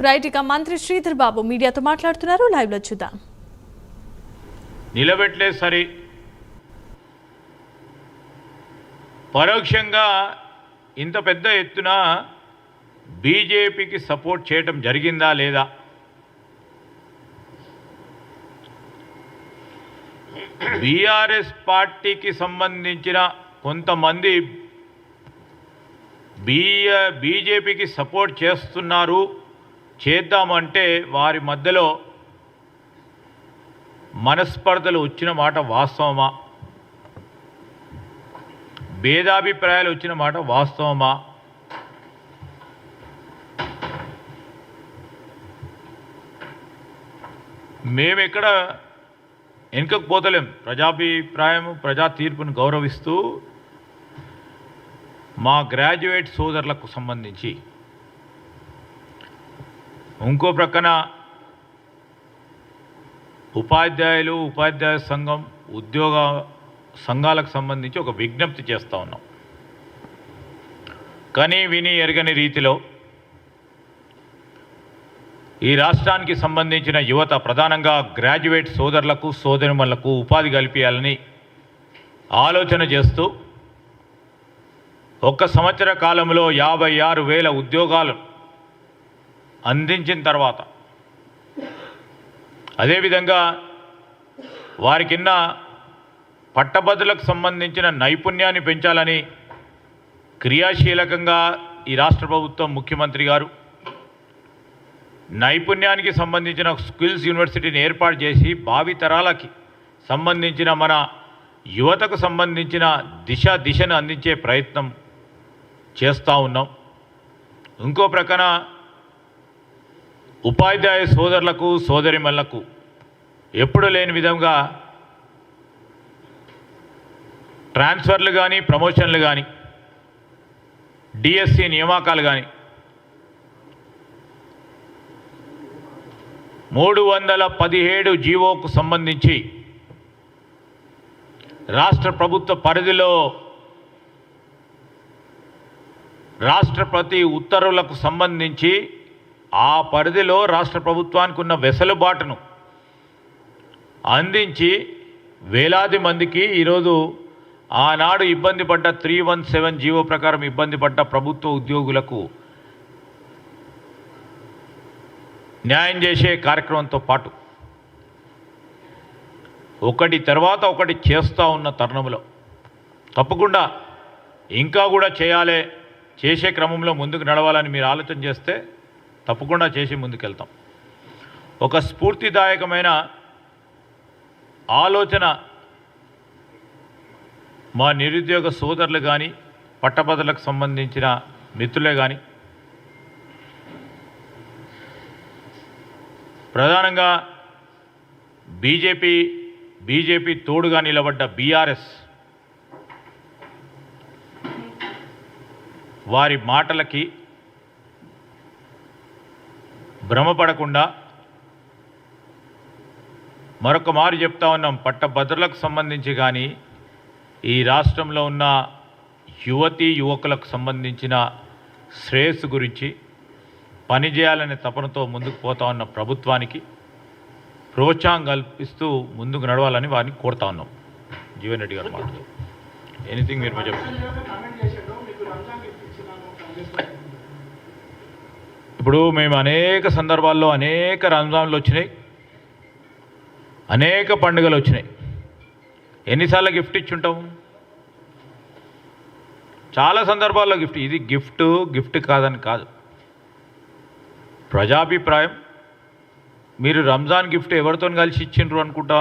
Right, ఇక మంత్రి శ్రీధర్ బాబు మీడియాతో మాట్లాడుతున్నారు. లైవ్ లో చూద్దాం. నిలబెట్టలేదు సరే, పరోక్షంగా ఇంత పెద్ద ఎత్తున బీజేపీకి సపోర్ట్ చేయటం జరిగిందా లేదా? బీఆర్ఎస్ పార్టీకి సంబంధించిన కొంతమంది బీజేపీకి సపోర్ట్ చేస్తున్నారు, చేద్దామంటే వారి మధ్యలో మనస్పర్ధలు వచ్చిన మాట వాస్తవమా? భేదాభిప్రాయాలు వచ్చిన మాట వాస్తవమా? మేమెక్కడ వెనుకపోతలేం. ప్రజాభిప్రాయం, ప్రజా తీర్పును గౌరవిస్తూ మా గ్రాడ్యుయేట్ సోదరులకు సంబంధించి ఇంకో ప్రక్కన ఉపాధ్యాయ సంఘం, ఉద్యోగ సంఘాలకు సంబంధించి ఒక విజ్ఞప్తి చేస్తూ ఉన్నాం. కానీ విని ఎరగని రీతిలో ఈ రాష్ట్రానికి సంబంధించిన యువత, ప్రధానంగా గ్రాడ్యుయేట్ సోదరులకు సోదరిమణులకు ఉపాధి కల్పించాలని ఆలోచన చేస్తూ 1 సంవత్సర కాలంలో 56,000 ఉద్యోగాలు అందించిన తర్వాత, అదేవిధంగా వారికిన్న పట్టభద్రులకు సంబంధించిన నైపుణ్యాన్ని పెంచాలని క్రియాశీలకంగా ఈ రాష్ట్ర ప్రభుత్వం, ముఖ్యమంత్రి గారు నైపుణ్యానికి సంబంధించిన స్కిల్స్ యూనివర్సిటీని ఏర్పాటు చేసి భావితరాలకి సంబంధించిన మన యువతకు సంబంధించిన దిశను అందించే ప్రయత్నం చేస్తూ ఉన్నాం. ఇంకో ప్రక్కన ఉపాధ్యాయ సోదరులకు సోదరిమణులకు ఎప్పుడు లేని విధంగా ట్రాన్స్ఫర్లు కానీ, ప్రమోషన్లు కానీ, డిఎస్సి నియామకాలు కానీ 317 జీవోకు సంబంధించి రాష్ట్ర ప్రభుత్వ పరిధిలో రాష్ట్రపతి ఉత్తర్వులకు సంబంధించి ఆ పరిధిలో రాష్ట్ర ప్రభుత్వానికి ఉన్న వెసులుబాటును అందించి వేలాది మందికి ఈరోజు ఆనాడు ఇబ్బంది పడ్డ 317 జీవో ప్రకారం ఇబ్బంది పడ్డ ప్రభుత్వ ఉద్యోగులకు న్యాయం చేసే కార్యక్రమంతో పాటు ఒకటి తర్వాత ఒకటి చేస్తూ ఉన్న తరుణంలో తప్పకుండా ఇంకా కూడా చేసే క్రమంలో ముందుకు నడవాలని మీరు ఆలోచన చేస్తే తప్పకుండా చేసి ముందుకెళ్తాం. ఒక స్ఫూర్తిదాయకమైన ఆలోచన మా నిరుద్యోగ సోదరులు కానీ, పట్టభద్రులకు సంబంధించిన మిత్రులే కానీ, ప్రధానంగా బీజేపీ తోడుగా నిలబడ్డ బీఆర్ఎస్ వారి మాటలకి భ్రమపడకుండా మరొక మారు చెప్తా ఉన్నాం. పట్టభద్రులకు సంబంధించి కానీ, ఈ రాష్ట్రంలో ఉన్న యువకులకు సంబంధించిన శ్రేయస్సు గురించి పనిచేయాలనే తపనతో ముందుకు పోతా ఉన్న ప్రభుత్వానికి ప్రోత్సాహం కల్పిస్తూ ముందుకు నడవాలని వారిని కోరుతా ఉన్నాం. జీవన్ రెడ్డి గారు మాట్లాడుతూ ఎనీథింగ్ మీరు చెప్పండి. ఇప్పుడు మేము అనేక సందర్భాల్లో అనేక రంజాన్లు వచ్చినాయి, అనేక పండుగలు వచ్చినాయి. ఎన్నిసార్లు గిఫ్ట్ ఇచ్చుంటాం? చాలా సందర్భాల్లో గిఫ్ట్. ఇది గిఫ్ట్ కాదని కాదు, ప్రజాభిప్రాయం. మీరు రంజాన్ గిఫ్ట్ ఎవరితో కలిసి ఇచ్చిండ్రు అనుకుంటా?